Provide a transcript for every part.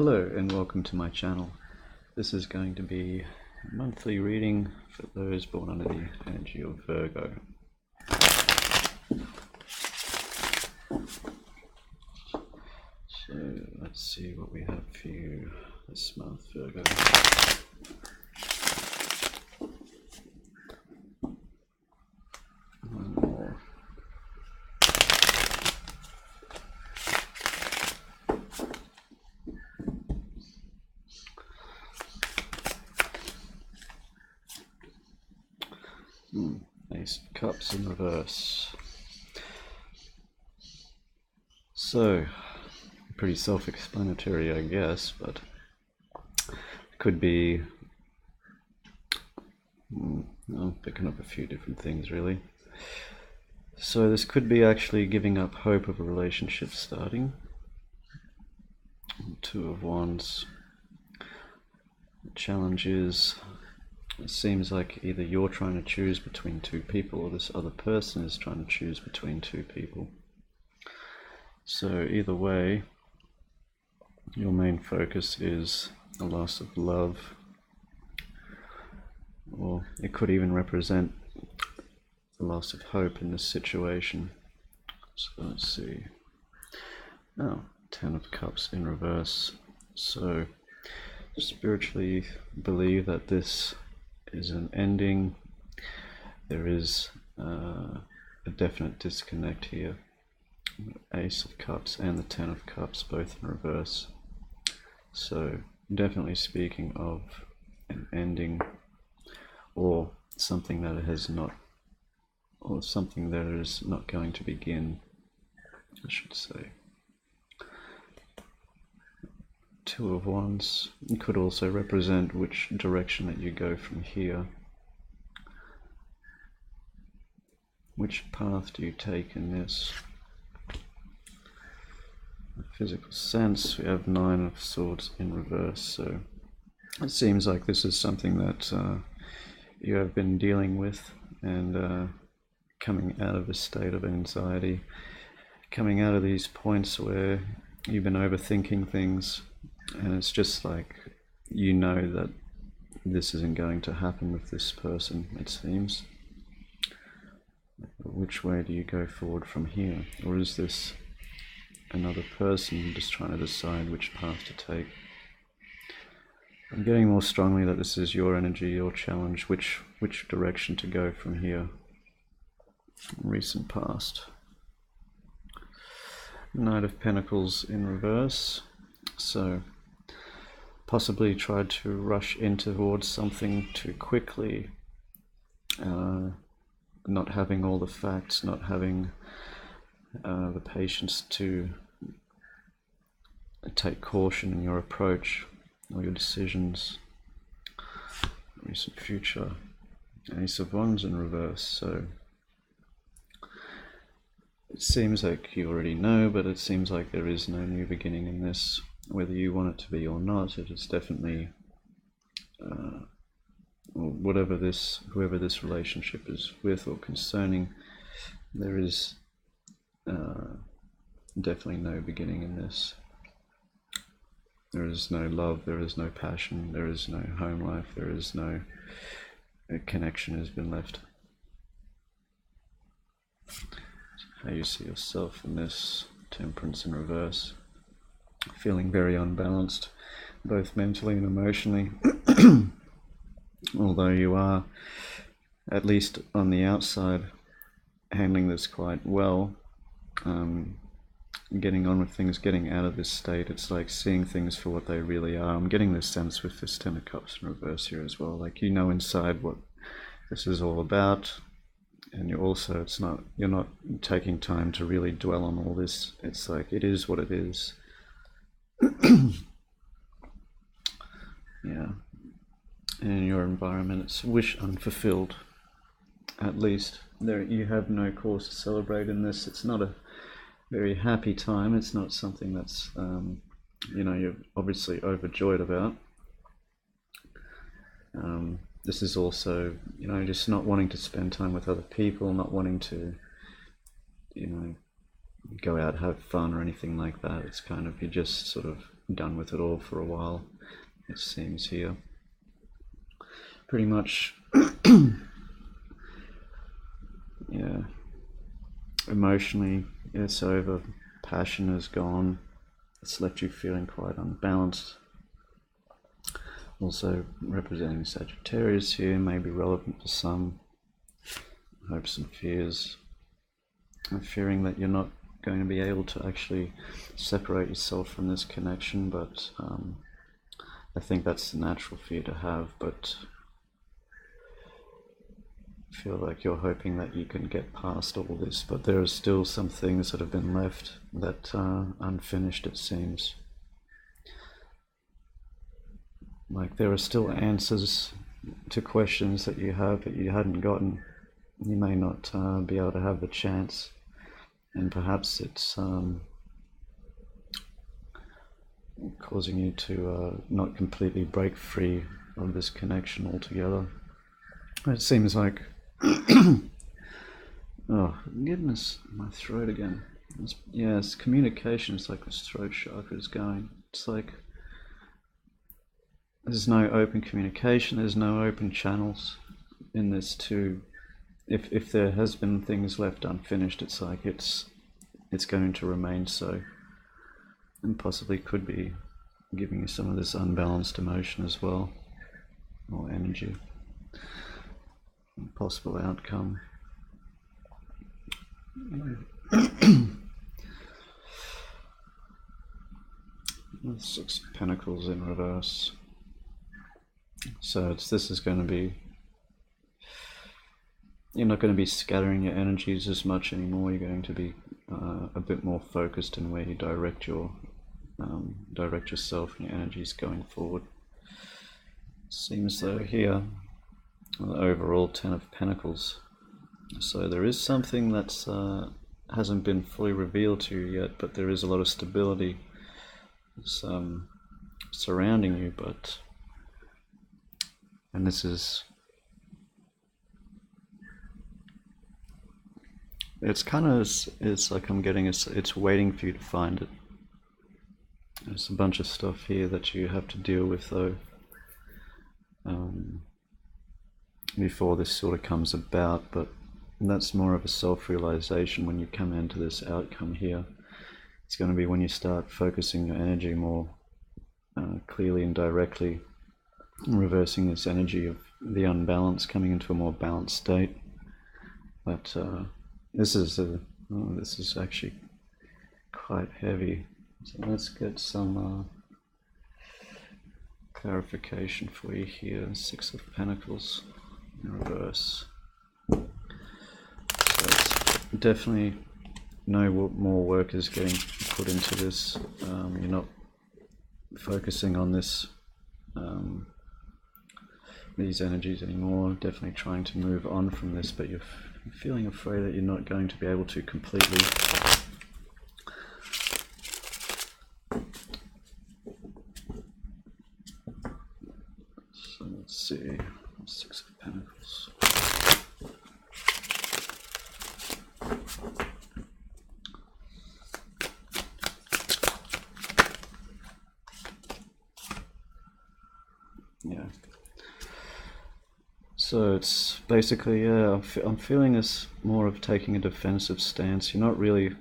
Hello and welcome to my channel. This is going to be a monthly reading for those born under the energy of Virgo. So let's see what we have for you this month, Virgo. One more. Ace of Cups in reverse. So, pretty self-explanatory, I guess, but it could be picking up a few different things, really. So this could be actually giving up hope of a relationship starting. Two of Wands. The challenge is, it seems like either you're trying to choose between two people or this other person is trying to choose between two people. So either way, your main focus is a loss of love, or it could even represent the loss of hope in this situation. So let's see. Oh, Ten of Cups in reverse. So spiritually believe that this is an ending. There is a definite disconnect here. Ace of Cups and the Ten of Cups both in reverse. So definitely speaking of an ending, or something that has not, or something that is not going to begin, I should say. Two of Wands could also represent which direction that you go from here. Which path do you take in this? In a physical sense, we have Nine of Swords in reverse, so it seems like this is something that you have been dealing with and coming out of a state of anxiety, coming out of these points where you've been overthinking things. And it's just like, you know that this isn't going to happen with this person, it seems. But which way do you go forward from here? Or is this another person just trying to decide which path to take? I'm getting more strongly that this is your energy, your challenge, which direction to go from here. Recent past. Knight of Pentacles in reverse. So possibly tried to rush in towards something too quickly, not having all the facts, not having the patience to take caution in your approach or your decisions. Recent future. Ace of Wands in reverse. So it seems like you already know, but it seems like there is no new beginning in this. Whether you want it to be or not, it is definitely whoever this relationship is with or concerning, there is definitely no beginning in this. There is no love, there is no passion, there is no home life, there is no connection has been left. How you see yourself in this. Temperance in reverse. Feeling very unbalanced, both mentally and emotionally. Although you are, at least on the outside, handling this quite well, getting on with things, getting out of this state. It's like seeing things for what they really are. I'm getting this sense with this Ten of Cups in reverse here as well. Like, you know inside what this is all about, and you're not taking time to really dwell on all this. It's like, it is what it is. Yeah. In your environment, it's wish unfulfilled. At least there, you have no cause to celebrate in this. It's not a very happy time. It's not something that's you're obviously overjoyed about. This is also, just not wanting to spend time with other people, not wanting to go out, have fun or anything like that. It's kind of, you're just sort of done with it all for a while, it seems here. Pretty much, yeah, emotionally it's over, passion is gone, it's left you feeling quite unbalanced. Also representing Sagittarius here, may be relevant to some. Hopes and fears. I'm fearing that you're not going to be able to actually separate yourself from this connection, but I think that's the natural fear to have, but I feel like you're hoping that you can get past all this, but there are still some things that have been left that are unfinished, it seems. Like there are still answers to questions that you have that you hadn't gotten. You may not be able to have the chance, and perhaps it's causing you to not completely break free of this connection altogether. It seems like oh goodness, my throat again. It's communication. It's like this throat chakra is going. It's like there's no open communication, there's no open channels in this too. If there has been things left unfinished, it's like it's going to remain so, and possibly could be giving you some of this unbalanced emotion as well, or energy. Possible outcome. Six of Pentacles in reverse. So this is going to be, you're not going to be scattering your energies as much anymore. You're going to be a bit more focused in where you direct yourself and your energies going forward. Seems though here, the overall 10 of Pentacles. So there is something that's hasn't been fully revealed to you yet, but there is a lot of stability surrounding you. And this is, it's like I'm getting it's waiting for you to find it. There's a bunch of stuff here that you have to deal with though, before this sort of comes about, but that's more of a self-realization when you come into this outcome here. It's going to be when you start focusing your energy more clearly and directly, reversing this energy of the unbalance, coming into a more balanced state. But this is actually quite heavy. So let's get some clarification for you here. Six of Pentacles in reverse. So it's definitely more work is getting put into this. You're not focusing on this these energies anymore. Definitely trying to move on from this, but you're feeling afraid that you're not going to be able to completely. So let's see, Six of Pentacles. Yeah. So it's basically, yeah, I'm feeling this more of taking a defensive stance. You're not really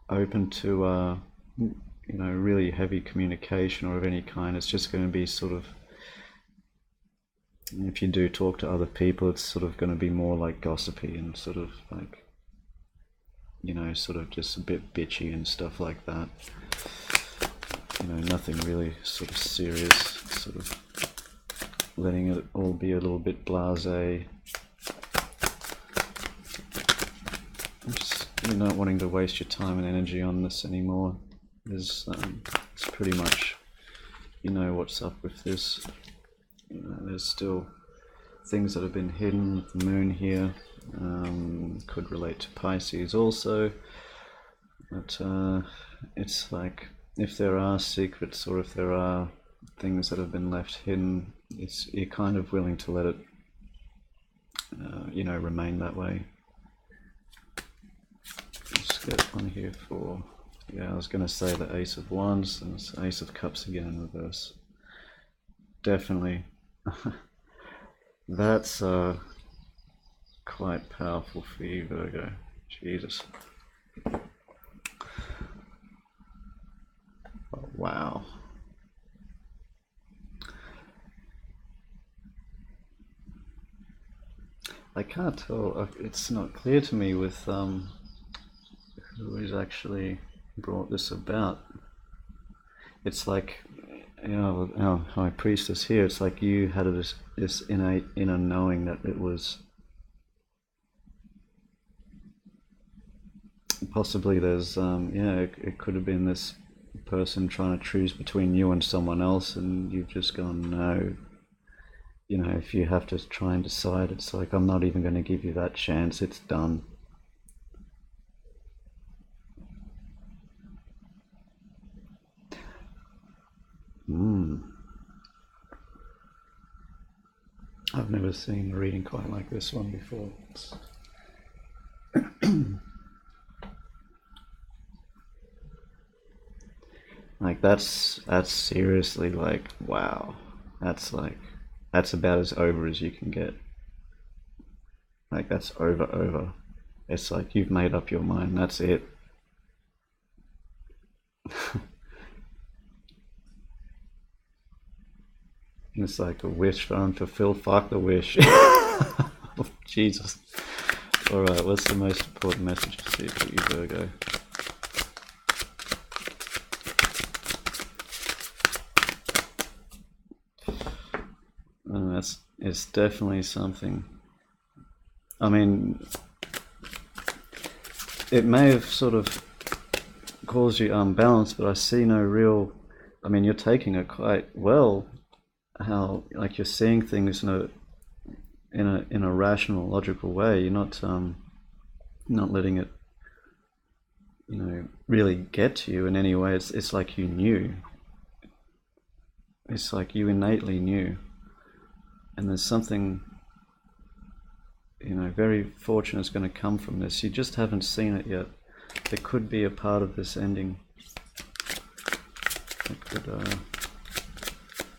open to, really heavy communication or of any kind. It's just going to be sort of, if you do talk to other people, it's sort of going to be more like gossipy and sort of like, sort of just a bit bitchy and stuff like that. Nothing really sort of serious, sort of letting it all be a little bit blasé. You're not wanting to waste your time and energy on this anymore. It's pretty much, what's up with this. There's still things that have been hidden with the moon here. Could relate to Pisces also. But it's like, if there are secrets or if there are things that have been left hidden, you're kind of willing to let it, remain that way. Let's get one here for Yeah, I was going to say the Ace of Wands and it's Ace of Cups again in reverse. Definitely. That's quite powerful for you, Virgo. Jesus. Oh, wow. I can't tell. It's not clear to me with who has actually brought this about. It's like, you know, our high priestess here. It's like you had this innate inner knowing that it was possibly there's yeah, it could have been this person trying to choose between you and someone else, and you've just gone no. You know, if you have to try and decide, it's like I'm not even going to give you that chance. It's done. I've never seen a reading quite like this one before. Like that's seriously like wow. That's about as over as you can get. Like that's over. It's like you've made up your mind. That's it. It's like a wish unfulfilled. Fuck the wish. Oh, Jesus. Alright, what's the most important message to see for you, Virgo? It's definitely something. I mean, it may have sort of caused you unbalance, but I see no real. I mean, you're taking it quite well. How like you're seeing things in a rational, logical way. You're not letting it, you know, really get to you in any way. It's like you knew. It's like you innately knew. And there's something, you know, very fortunate is going to come from this. You just haven't seen it yet. There could be a part of this ending that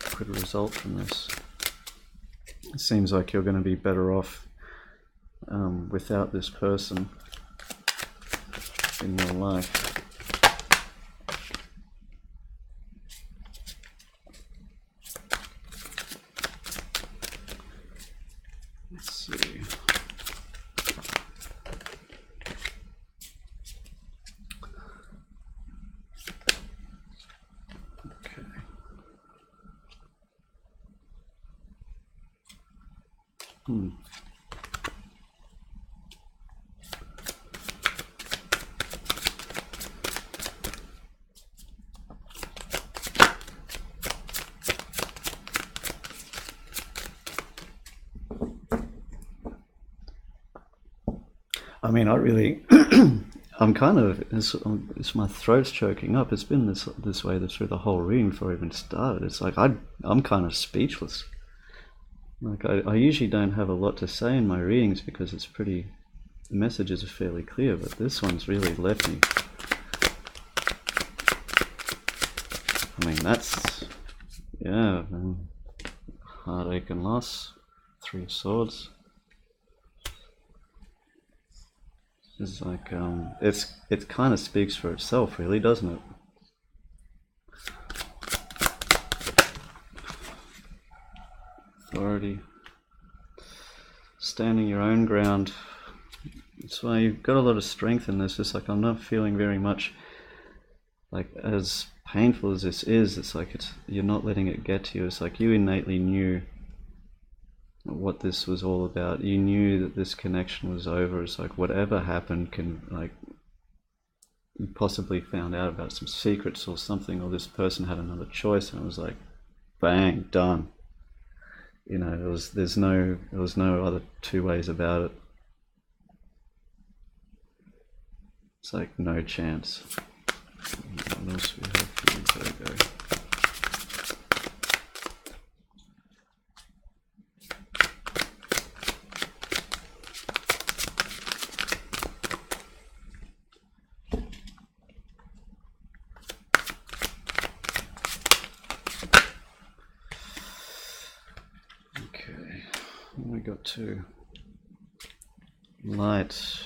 could result from this. It seems like you're going to be better off without this person in your life. Let's see. Okay. I mean, I really, I'm kind of, it's my throat's choking up. It's been this way through the whole reading before I even started. It's like I'm kind of speechless. Like I usually don't have a lot to say in my readings because it's pretty, the messages are fairly clear, but this one's really left me. I mean, that's, yeah, heartache and loss, 3 of Swords. It's like, it kind of speaks for itself, really, doesn't it? Authority. Standing your own ground. That's why you've got a lot of strength in this. It's like I'm not feeling very much, like as painful as this is, it's like you're not letting it get to you. It's like you innately knew what this was all about. You knew that this connection was over. It's like whatever happened can, like, you possibly found out about some secrets or something, or this person had another choice, and it was like bang, done. You know, there was no other 2 ways about it. It's like no chance. What else we have for you, Virgo? We got 2. Light.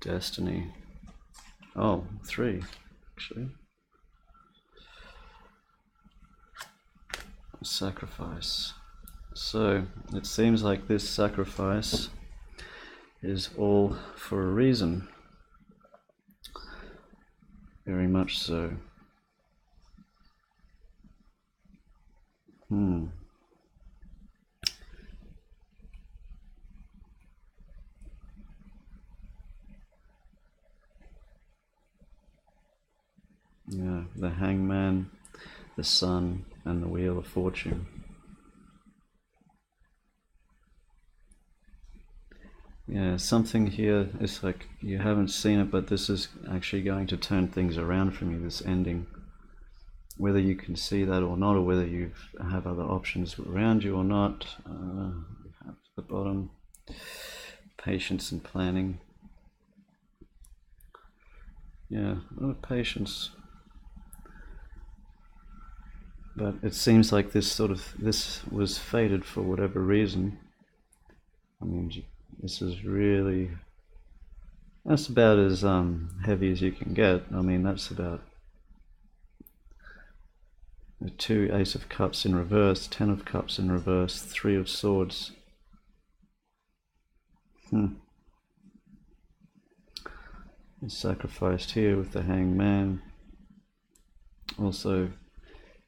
Destiny. Oh, 3, actually. Sacrifice. So, it seems like this sacrifice is all for a reason. Very much so. Yeah, the Hangman, the Sun, and the Wheel of Fortune. Yeah, something here is like you haven't seen it, but this is actually going to turn things around for me, this ending. Whether you can see that or not, or whether you have other options around you or not. At the bottom, patience and planning. Yeah, a lot of patience. But it seems like this was fated for whatever reason. I mean, this is really, that's about as heavy as you can get. I mean, that's about the 2 Ace of Cups in reverse, 10 of Cups in reverse, 3 of Swords. It's sacrificed here with the Hangman. Also,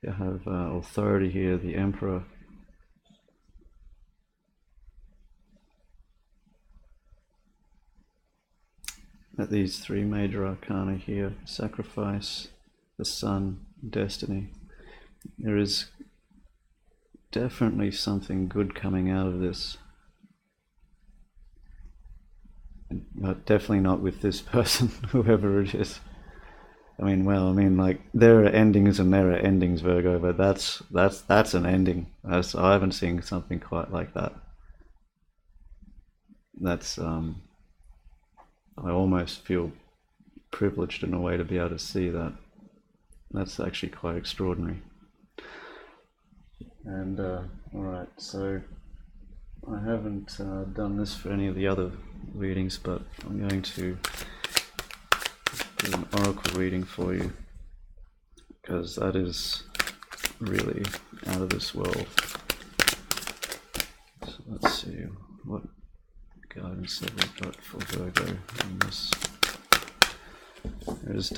you have authority here, the Emperor. At these 3 major arcana here, sacrifice, the Sun, destiny. There is definitely something good coming out of this. But definitely not with this person, whoever it is. I mean, well, I mean, like, there are endings and there are endings, Virgo, but that's an ending. I haven't seen something quite like that. That's, I almost feel privileged in a way to be able to see that. That's actually quite extraordinary. And, alright, so I haven't done this for any of the other readings, but I'm going to do an oracle reading for you, because that is really out of this world. So let's see, what guidance have we got for Virgo in this? This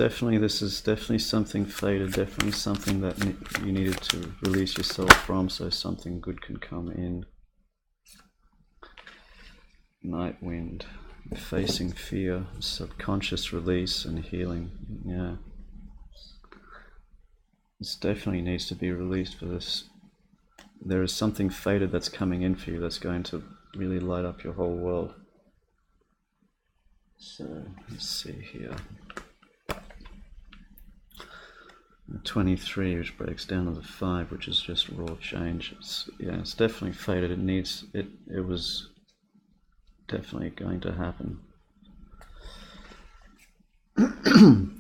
is definitely something fated, definitely something that you needed to release yourself from, so something good can come in. Night Wind, facing fear, subconscious release and healing. Yeah, this definitely needs to be released for this. There is something fated that's coming in for you that's going to really light up your whole world. So let's see here. 23, which breaks down to the 5, which is just raw change. It's definitely fated. It was definitely going to happen.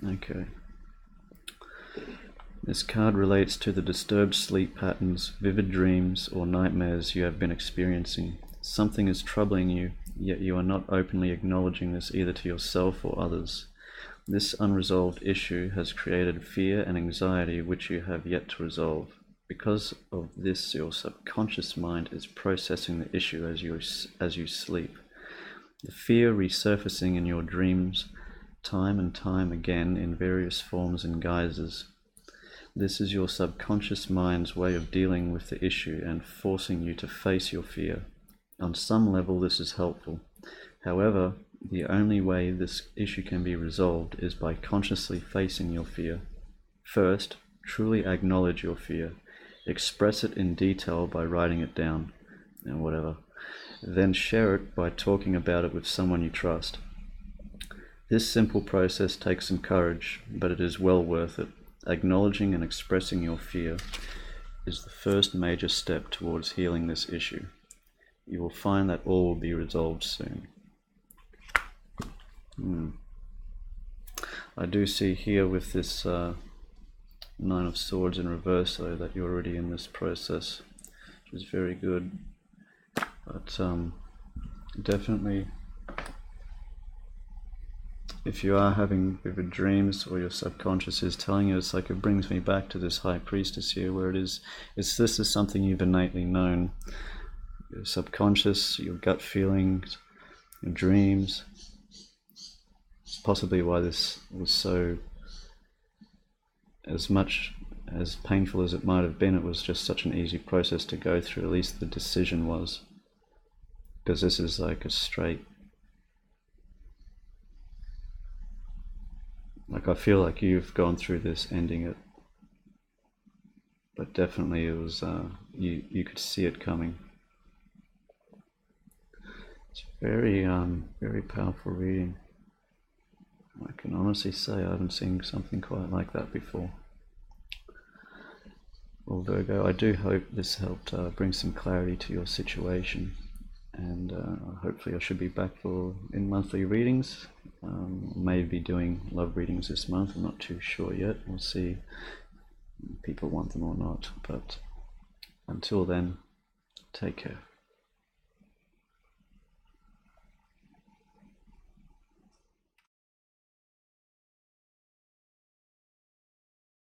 Okay. This card relates to the disturbed sleep patterns, vivid dreams, or nightmares you have been experiencing. Something is troubling you, yet you are not openly acknowledging this either to yourself or others. This unresolved issue has created fear and anxiety which you have yet to resolve. Because of this, your subconscious mind is processing the issue as you sleep. The fear resurfacing in your dreams time and time again in various forms and guises. This is your subconscious mind's way of dealing with the issue and forcing you to face your fear. On some level, this is helpful. However, the only way this issue can be resolved is by consciously facing your fear. First, truly acknowledge your fear. Express it in detail by writing it down, and whatever. Then share it by talking about it with someone you trust. This simple process takes some courage, but it is well worth it. Acknowledging and expressing your fear is the first major step towards healing this issue. You will find that all will be resolved soon. I do see here with this 9 of Swords in reverse, though, that you're already in this process, which is very good. But definitely, if you are having vivid dreams, or your subconscious is telling you, it's like it brings me back to this High Priestess here, where this is something you've innately known. Your subconscious, your gut feelings, your dreams. Possibly why this was so, as much as painful as it might have been, it was just such an easy process to go through. At least the decision was, because this is like a straight, like I feel like you've gone through this ending it, but definitely it was you could see it coming. It's very very powerful reading. I can honestly say I haven't seen something quite like that before. Well, Virgo, I do hope this helped bring some clarity to your situation, and hopefully I should be back in monthly readings. Maybe doing love readings this month, I'm not too sure yet. We'll see if people want them or not, but until then, take care.